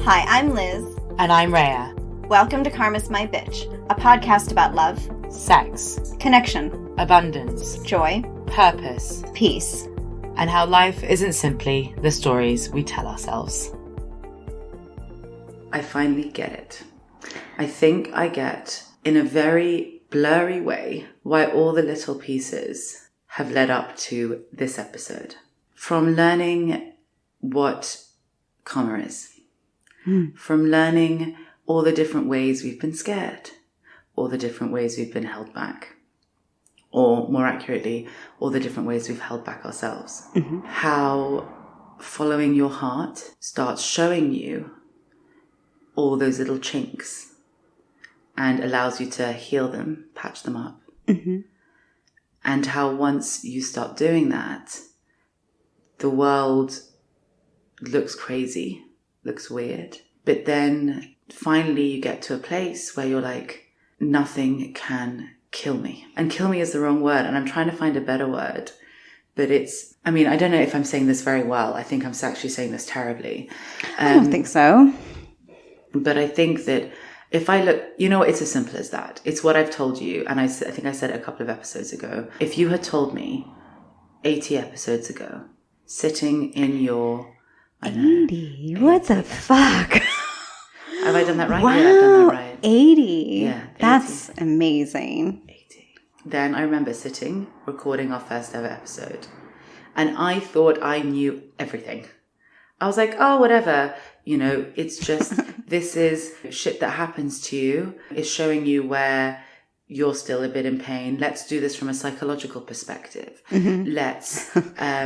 Hi, I'm Liz. And I'm Rhea. Welcome to Karma's My Bitch, a podcast about love, Sex, connection, abundance, joy, purpose, peace, and how life isn't simply the stories we tell ourselves. I finally get it. I think I get, in a very blurry way, why all the little pieces have led up to this episode. From learning what karma is, from learning all the different ways we've been scared, all the different ways we've been held back, or more accurately, all the different ways we've held back ourselves. How following your heart starts showing you all those little chinks and allows you to heal them, patch them up. And how once you start doing that, the world looks crazy, looks weird. But then finally you get to a place where you're like, nothing can kill me. And kill me is the wrong word, and I'm trying to find a better word. But I don't know if I'm saying this very well. I think I'm actually saying this terribly. I don't think so. But I think that if I look, it's as simple as that. It's what I've told you. And I think I said it a couple of episodes ago. If you had told me 80 episodes ago, sitting in your... 80? What the fuck? Have I done that right? Wow, Yeah, I've done that right. 80. Yeah, 80. That's amazing. 80. Then I remember sitting, recording our first ever episode. And I thought I knew everything. I was like, oh, whatever. It's just, this is shit that happens to you. It's showing you where you're still a bit in pain. Let's do this from a psychological perspective. Let's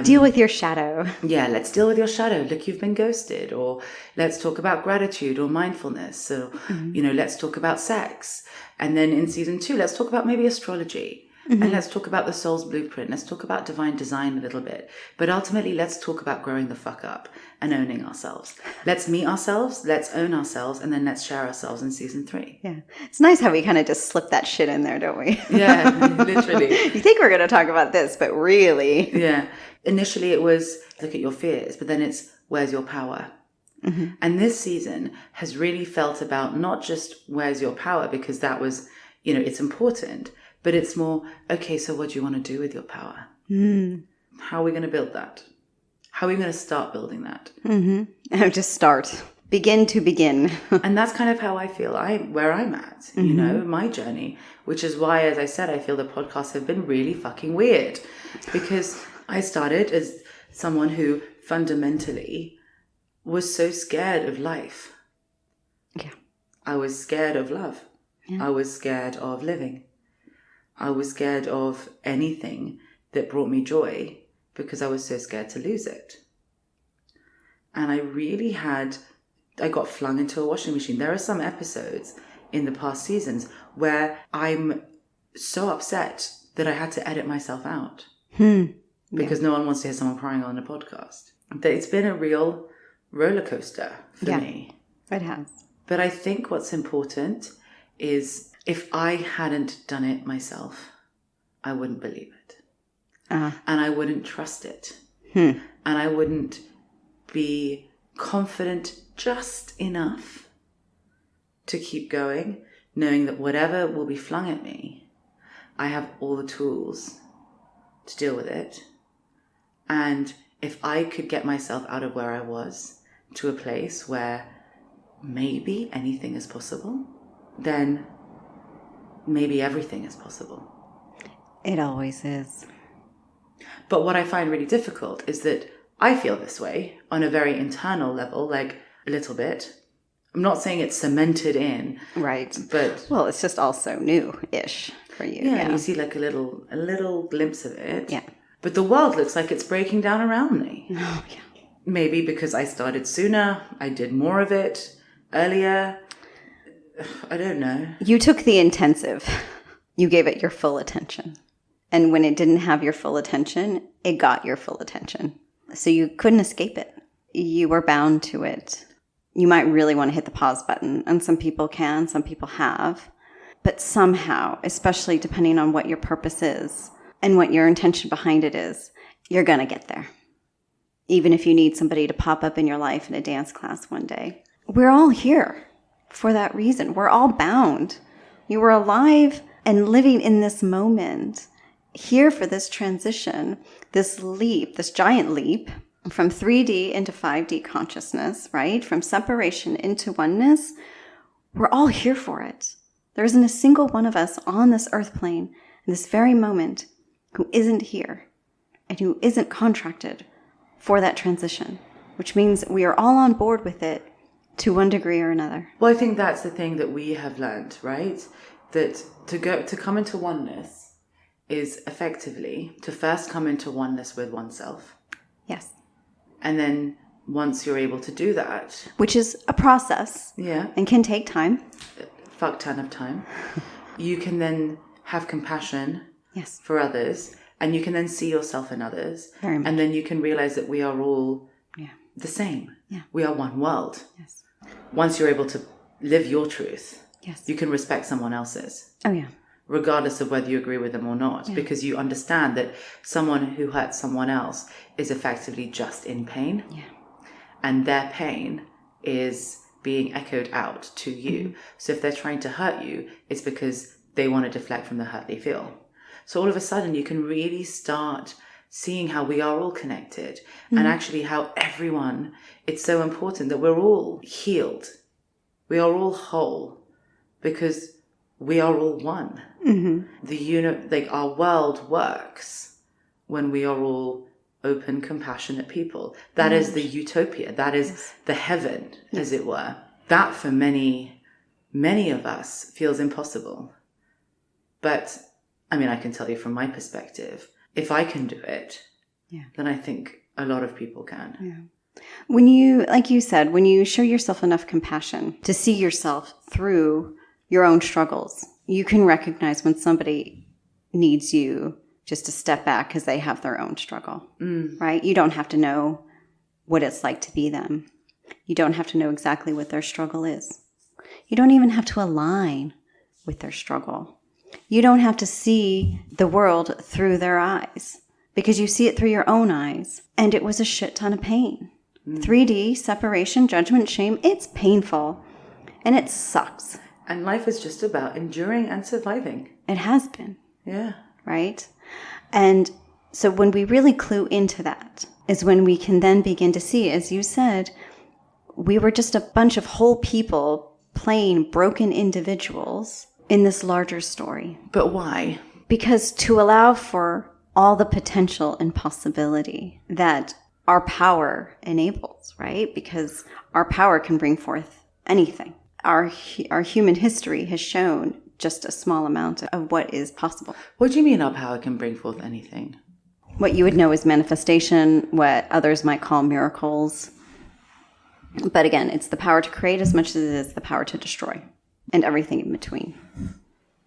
deal with your shadow. Yeah, let's deal with your shadow. Look, you've been ghosted. Or let's talk about gratitude or mindfulness. So, let's talk about sex. And then in season 2, let's talk about maybe astrology. And let's talk about the soul's blueprint. Let's talk about divine design a little bit. But ultimately, let's talk about growing the fuck up and owning ourselves. Let's meet ourselves, let's own ourselves, and then let's share ourselves in season 3. Yeah. It's nice how we kind of just slip that shit in there, don't we? Yeah, literally. You think we're going to talk about this, but really. Yeah. Initially, it was look at your fears, but then it's where's your power? And this season has really felt about not just where's your power, because that was, it's important. But it's more, okay, so what do you want to do with your power? How are we going to build that? How are we going to start building that? Just start. Begin to begin. And that's kind of how I feel where I'm at, my journey. Which is why, as I said, I feel the podcasts have been really fucking weird. Because I started as someone who fundamentally was so scared of life. Yeah. I was scared of love. Yeah. I was scared of living. I was scared of anything that brought me joy because I was so scared to lose it. And I got flung into a washing machine. There are some episodes in the past seasons where I'm so upset that I had to edit myself out because no one wants to hear someone crying on a podcast. It's been a real roller coaster for me. It has. But I think what's important is if I hadn't done it myself, I wouldn't believe it. And I wouldn't trust it. And I wouldn't be confident just enough to keep going, knowing that whatever will be flung at me, I have all the tools to deal with it. And if I could get myself out of where I was to a place where maybe anything is possible, then maybe everything is possible. It always is. But what I find really difficult is that I feel this way on a very internal level, like a little bit. I'm not saying it's cemented in. Right. But well, it's just also new-ish for you. Yeah, and you see like a little glimpse of it. Yeah. But the world looks like it's breaking down around me. Oh, yeah. Maybe because I started sooner, I did more of it earlier. I don't know. You took the intensive. You gave it your full attention. And when it didn't have your full attention, it got your full attention. So you couldn't escape it. You were bound to it. You might really want to hit the pause button. And some people can, some people have. But somehow, especially depending on what your purpose is and what your intention behind it is, you're going to get there. Even if you need somebody to pop up in your life in a dance class one day. we're all here for that reason. We're all bound. You were alive and living in this moment, here for this transition, this leap, this giant leap from 3D into 5D consciousness, right? From separation into oneness. We're all here for it. There isn't a single one of us on this earth plane in this very moment who isn't here and who isn't contracted for that transition, which means we are all on board with it to one degree or another. Well, I think that's the thing that we have learned, right? That to come into oneness is effectively to first come into oneness with oneself. Yes. And then once you're able to do that, Which is a process. Yeah. And can take time. Fuck ton of time, you can then have compassion Yes. for others, and you can then see yourself in others. Very much. And then you can realize that we are all Yeah. the same. Yeah. We are one world. Yes. Once you're able to live your truth, Yes. you can respect someone else's, Oh, yeah. regardless of whether you agree with them or not, because you understand that someone who hurts someone else is effectively just in pain. Yeah. And their pain is being echoed out to you. So if they're trying to hurt you, it's because they want to deflect from the hurt they feel. So all of a sudden you can really start seeing how we are all connected, and actually how everyone, it's so important that we're all healed. We are all whole because we are all one. Like our world works when we are all open, compassionate people. That is the utopia. That is the heaven, as it were. That for many, many of us feels impossible. But I mean, I can tell you from my perspective, if I can do it, then I think a lot of people can. Yeah. When you, like you said, when you show yourself enough compassion to see yourself through your own struggles, you can recognize when somebody needs you just to step back because they have their own struggle, right? You don't have to know what it's like to be them. You don't have to know exactly what their struggle is. You don't even have to align with their struggle. You don't have to see the world through their eyes because you see it through your own eyes. And it was a shit ton of pain. 3D, separation, judgment, shame, it's painful and it sucks. And life is just about enduring and surviving. It has been. Yeah. Right? And so when we really clue into that is when we can then begin to see, as you said, we were just a bunch of whole people playing broken individuals in this larger story. But why? Because to allow for all the potential and possibility that our power enables, right? Because our power can bring forth anything. Our human history has shown just a small amount of what is possible. What do you mean our power can bring forth anything? What you would know is manifestation, what others might call miracles. But again, it's the power to create as much as it is the power to destroy and everything in between.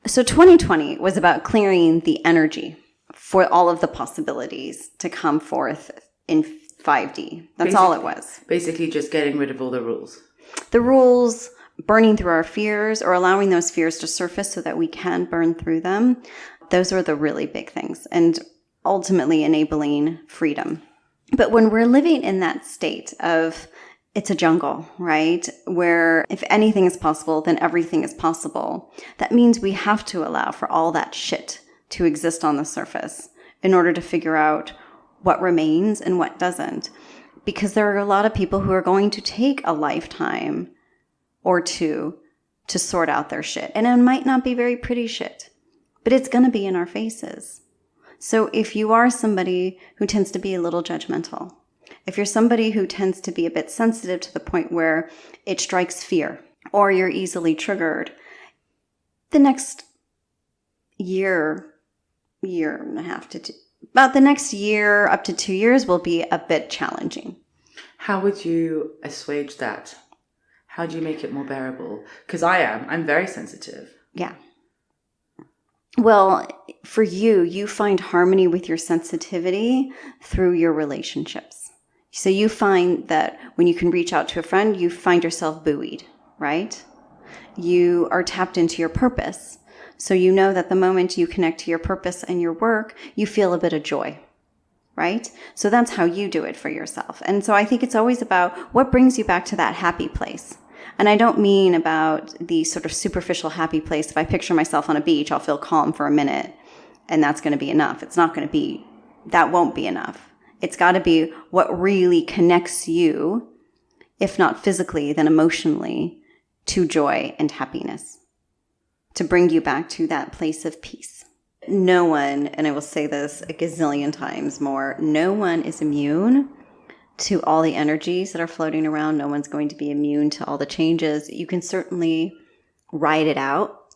So 2020 was about clearing the energy for all of the possibilities to come forth in 5D. That's all it was. Basically just getting rid of all the rules. The rules, burning through our fears or allowing those fears to surface so that we can burn through them. Those are the really big things, and ultimately enabling freedom. But when we're living in that state of it's a jungle, right? Where if anything is possible, then everything is possible. That means we have to allow for all that shit to exist on the surface in order to figure out what remains and what doesn't. Because there are a lot of people who are going to take a lifetime or two to sort out their shit. And it might not be very pretty shit, but it's going to be in our faces. So if you are somebody who tends to be a little judgmental, if you're somebody who tends to be a bit sensitive to the point where it strikes fear, or you're easily triggered, the next year and a half to about the next year up to 2 years will be a bit challenging. How would you assuage that? How do you make it more bearable? Because I'm very sensitive. Yeah. Well, for you find harmony with your sensitivity through your relationships. So you find that when you can reach out to a friend, you find yourself buoyed, right? You are tapped into your purpose. So you know that the moment you connect to your purpose and your work, you feel a bit of joy, right? So that's how you do it for yourself. And so I think it's always about what brings you back to that happy place. And I don't mean about the sort of superficial happy place. If I picture myself on a beach, I'll feel calm for a minute and that's going to be enough. It's not going to be, that won't be enough. It's got to be what really connects you, if not physically, then emotionally, to joy and happiness, to bring you back to that place of peace. No one, and I will say this a gazillion times more, no one is immune to all the energies that are floating around. No one's going to be immune to all the changes. You can certainly ride it out,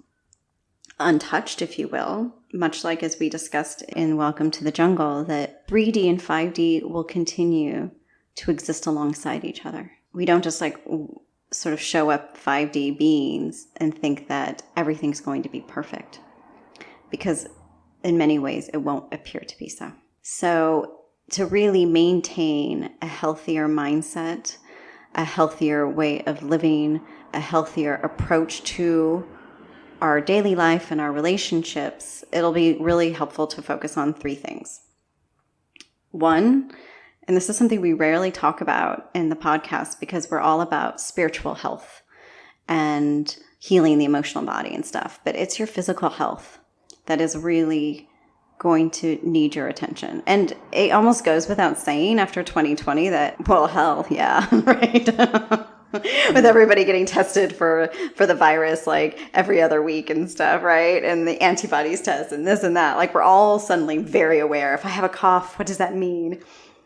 untouched, if you will, much like as we discussed in Welcome to the Jungle, that 3D and 5D will continue to exist alongside each other. We don't just like sort of show up 5D beings and think that everything's going to be perfect, because in many ways it won't appear to be so. So to really maintain a healthier mindset, a healthier way of living, a healthier approach to our daily life and our relationships, it'll be really helpful to focus on 3 things. 1, and this is something we rarely talk about in the podcast because we're all about spiritual health and healing the emotional body and stuff, but it's your physical health that is really going to need your attention. And it almost goes without saying after 2020 that, well, hell, yeah, right? With everybody getting tested for the virus like every other week and stuff, right? And the antibodies test and this and that. Like we're all suddenly very aware. If I have a cough, what does that mean?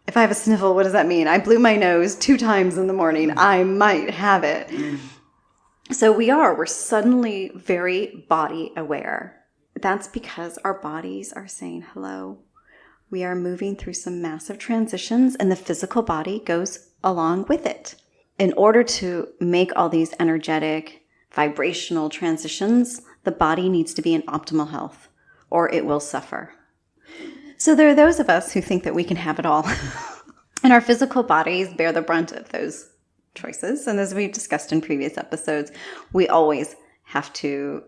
If I have a sniffle, what does that mean? I blew my nose 2 times in the morning. I might have it. So we're suddenly very body aware. That's because our bodies are saying hello. We are moving through some massive transitions and the physical body goes along with it. In order to make all these energetic, vibrational transitions, the body needs to be in optimal health or it will suffer. So there are those of us who think that we can have it all. And our physical bodies bear the brunt of those choices. And as we've discussed in previous episodes, we always have to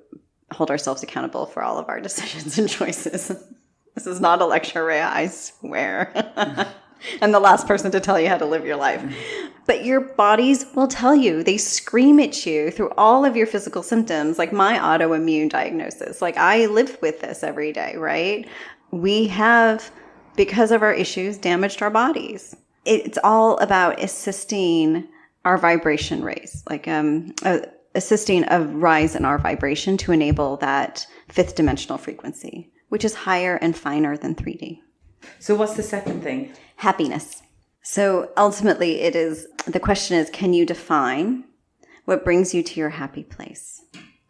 hold ourselves accountable for all of our decisions and choices. This is not a lecture, Rhea, I swear. I'm the last person to tell you how to live your life. But your bodies will tell you. They scream at you through all of your physical symptoms, like my autoimmune diagnosis. Like I live with this every day, right? We have, because of our issues, damaged our bodies. It's all about assisting our vibration raise, like assisting a rise in our vibration to enable that 5th dimensional frequency, which is higher and finer than 3D. So what's the second thing? Happiness. So ultimately the question is, can you define what brings you to your happy place?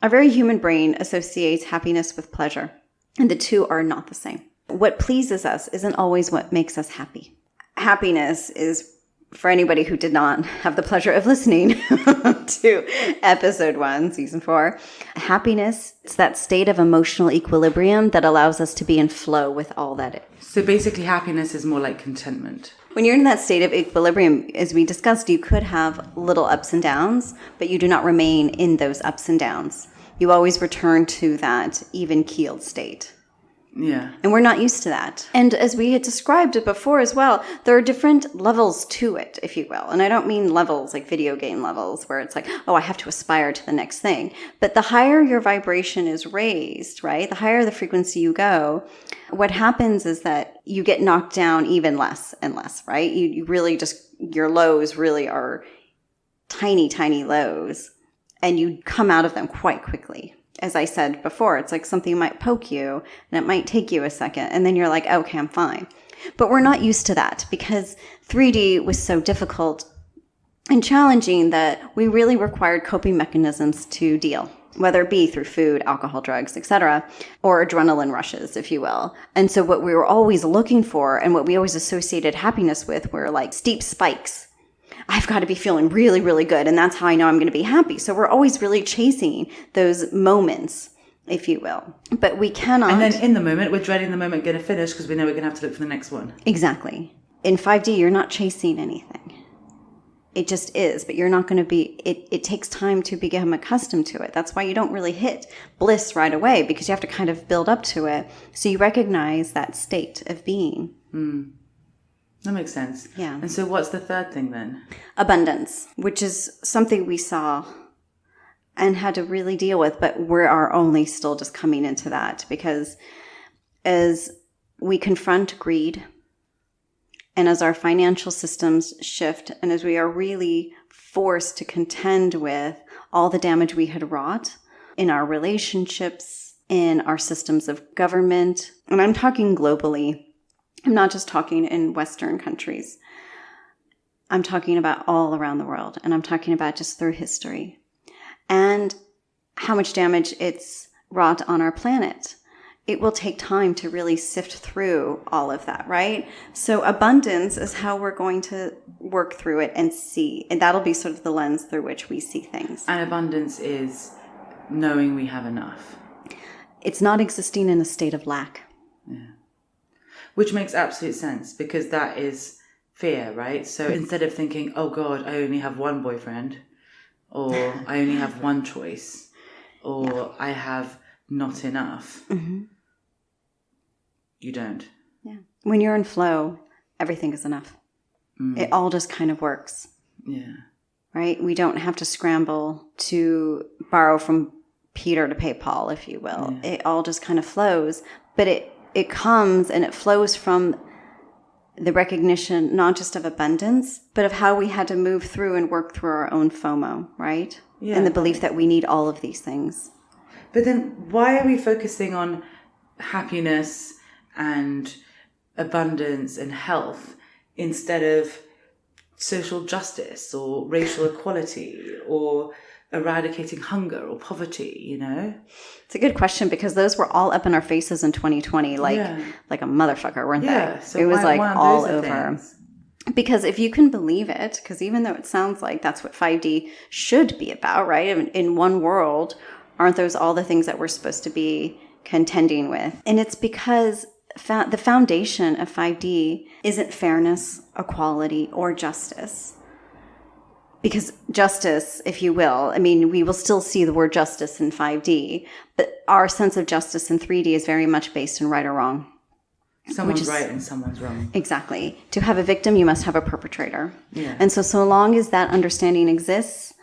Our very human brain associates happiness with pleasure, and the two are not the same. What pleases us isn't always what makes us happy. Happiness is, for anybody who did not have the pleasure of listening to episode 1, season 4, happiness is that state of emotional equilibrium that allows us to be in flow with all that is. So basically happiness is more like contentment. When you're in that state of equilibrium, as we discussed, you could have little ups and downs, but you do not remain in those ups and downs. You always return to that even-keeled state. Yeah. And we're not used to that. And as we had described it before as well, there are different levels to it, if you will. And I don't mean levels like video game levels where it's like, oh, I have to aspire to the next thing. But the higher your vibration is raised, right? The higher the frequency you go, what happens is that you get knocked down even less and less, right? You really just, your lows really are tiny, tiny lows. And you come out of them quite quickly. As I said before, it's like something might poke you and it might take you a second and then you're like, okay, I'm fine. But we're not used to that because 3D was so difficult and challenging that we really required coping mechanisms to deal, whether it be through food, alcohol, drugs, etc., or adrenaline rushes, if you will. And so what we were always looking for and what we always associated happiness with were like steep spikes. I've got to be feeling really, really good. And that's how I know I'm going to be happy. So we're always really chasing those moments, if you will. But we cannot. And then in the moment, we're dreading the moment going to finish because we know we're going to have to look for the next one. Exactly. In 5D, you're not chasing anything. It just is. But you're not going to be, it takes time to become accustomed to it. That's why you don't really hit bliss right away because you have to kind of build up to it. So you recognize that state of being. That makes sense. Yeah. And so what's the third thing then? Abundance, which is something we saw and had to really deal with, but we are only still just coming into that, because as we confront greed and as our financial systems shift and as we are really forced to contend with all the damage we had wrought in our relationships, in our systems of government, and I'm talking globally, I'm not just talking in Western countries. I'm talking about all around the world, and I'm talking about just through history and how much damage it's wrought on our planet. It will take time to really sift through all of that, right? So abundance is how we're going to work through it and see, and that'll be sort of the lens through which we see things. And abundance is knowing we have enough. It's not existing in a state of lack. Yeah. Which makes absolute sense, because that is fear, right? So instead of thinking, oh God, I only have one boyfriend, or I only have one choice, or I have not enough, you don't. Yeah. When you're in flow, everything is enough. It all just kind of works. Yeah. Right? We don't have to scramble to borrow from Peter to pay Paul, if you will. Yeah. It all just kind of flows, but it comes and it flows from the recognition, not just of abundance, but of how we had to move through and work through our own FOMO, right? Yeah. And the belief that we need all of these things. But then why are we focusing on happiness and abundance and health instead of social justice or racial equality or eradicating hunger or poverty, you know? It's a good question, because those were all up in our faces in 2020, like a motherfucker, weren't they? So it was like all over. Things. Because if you can believe it, because even though it sounds like that's what 5D should be about, right? In one world, aren't those all the things that we're supposed to be contending with? And it's because the foundation of 5D isn't fairness, equality, or justice. Because justice, if you will, I mean, we will still see the word justice in 5D, but our sense of justice in 3D is very much based in right or wrong. Someone's right and someone's wrong. Exactly. To have a victim, you must have a perpetrator. Yeah. And so long as that understanding exists,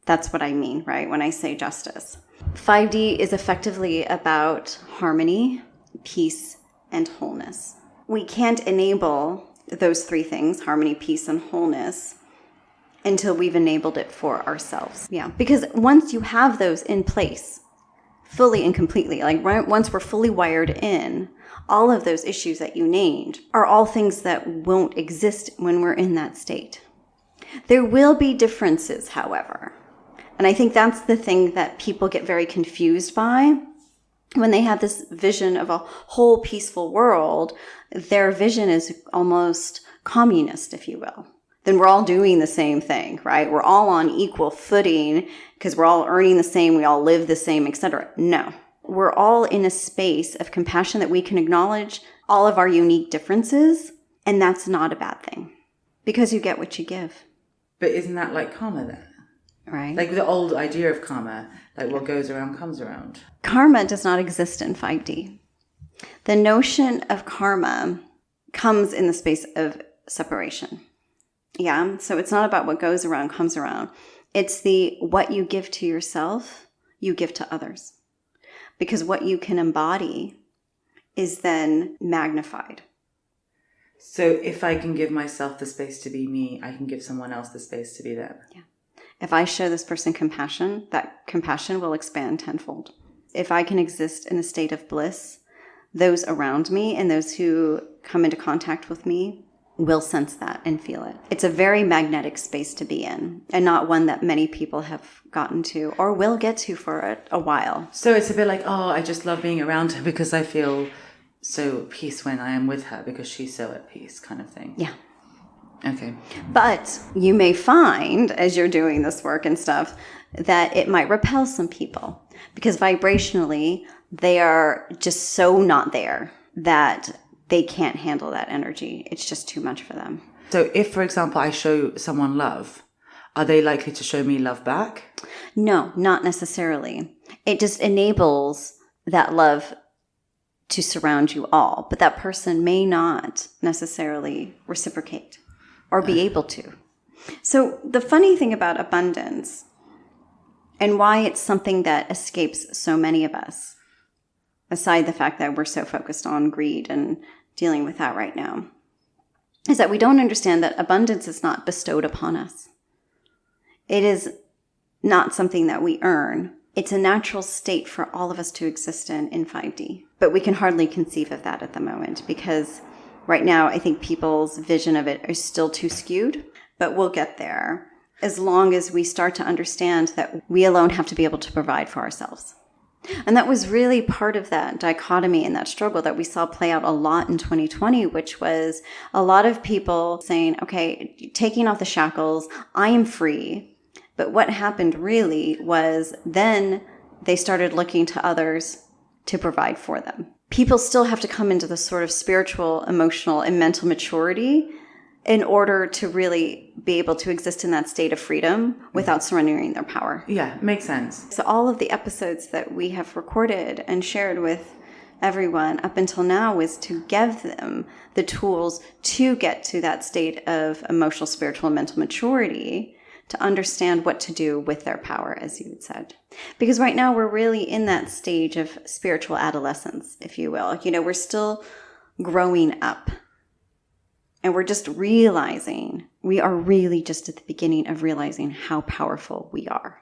that's what I mean, right, when I say justice. 5D is effectively about harmony, peace, and wholeness. We can't enable those three things, harmony, peace, and wholeness, until we've enabled it for ourselves. Yeah, because once you have those in place, fully and completely, like once we're fully wired in, all of those issues that you named are all things that won't exist when we're in that state. There will be differences, however. And I think that's the thing that people get very confused by. When they have this vision of a whole peaceful world, their vision is almost communist, if you will. Then we're all doing the same thing, right? We're all on equal footing because we're all earning the same, we all live the same, etc. No. We're all in a space of compassion that we can acknowledge all of our unique differences, and that's not a bad thing because you get what you give. But isn't that like karma then? Right. Like the old idea of karma, like what goes around comes around. Karma does not exist in 5D. The notion of karma comes in the space of separation. Yeah, so it's not about what goes around comes around. It's what you give to yourself, you give to others. Because what you can embody is then magnified. So if I can give myself the space to be me, I can give someone else the space to be them. Yeah. If I show this person compassion, that compassion will expand tenfold. If I can exist in a state of bliss, those around me and those who come into contact with me will sense that and feel it. It's a very magnetic space to be in, and not one that many people have gotten to or will get to for a while. So it's a bit like, oh, I just love being around her because I feel so at peace when I am with her because she's so at peace, kind of thing. Yeah. Okay. But you may find, as you're doing this work and stuff, that it might repel some people because vibrationally they are just so not there that they can't handle that energy. It's just too much for them. So if, for example, I show someone love, are they likely to show me love back? No, not necessarily. It just enables that love to surround you all, but that person may not necessarily reciprocate or be able to. So the funny thing about abundance and why it's something that escapes so many of us, aside the fact that we're so focused on greed and dealing with that right now, is that we don't understand that abundance is not bestowed upon us. It is not something that we earn. It's a natural state for all of us to exist in 5D. But we can hardly conceive of that at the moment because right now I think people's vision of it is still too skewed, but we'll get there as long as we start to understand that we alone have to be able to provide for ourselves. And that was really part of that dichotomy and that struggle that we saw play out a lot in 2020, which was a lot of people saying, okay, taking off the shackles, I am free. But what happened really was then they started looking to others to provide for them. People still have to come into the sort of spiritual, emotional, and mental maturity in order to really be able to exist in that state of freedom without surrendering their power. Yeah, makes sense. So all of the episodes that we have recorded and shared with everyone up until now is to give them the tools to get to that state of emotional, spiritual, and mental maturity to understand what to do with their power, as you had said. Because right now we're really in that stage of spiritual adolescence, if you will. You know, we're still growing up. And we're just realizing, we are really just at the beginning of realizing how powerful we are.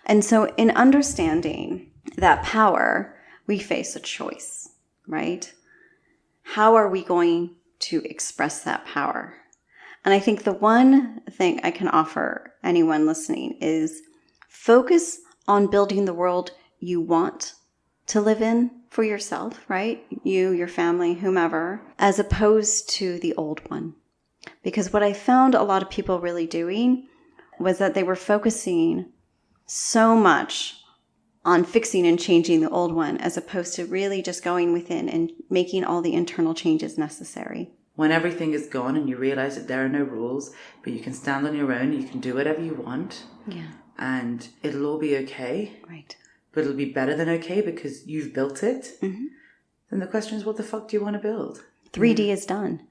And so in understanding that power, we face a choice, right? How are we going to express that power? And I think the one thing I can offer anyone listening is focus on building the world you want to live in for yourself, right? You, your family, whomever, as opposed to the old one. Because what I found a lot of people really doing was that they were focusing so much on fixing and changing the old one as opposed to really just going within and making all the internal changes necessary. When everything is gone and you realize that there are no rules, but you can stand on your own, you can do whatever you want. Yeah. And it'll all be okay. Right. But it'll be better than okay because you've built it. Mm-hmm. Then the question is, what the fuck do you want to build? 3D is done.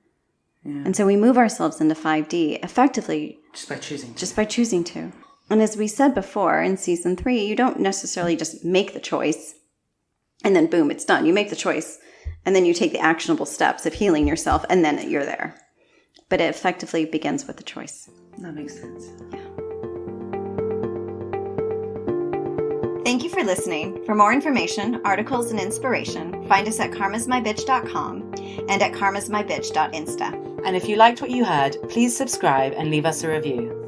Yeah. And so we move ourselves into 5D effectively. Just by choosing to. Just by choosing to. And as we said before in season 3, you don't necessarily just make the choice and then boom, it's done. You make the choice and then you take the actionable steps of healing yourself and then you're there. But it effectively begins with the choice. That makes sense. Yeah. Thank you for listening. For more information, articles, and inspiration, find us at karmasmybitch.com and at karmasmybitch.insta. And if you liked what you heard, please subscribe and leave us a review.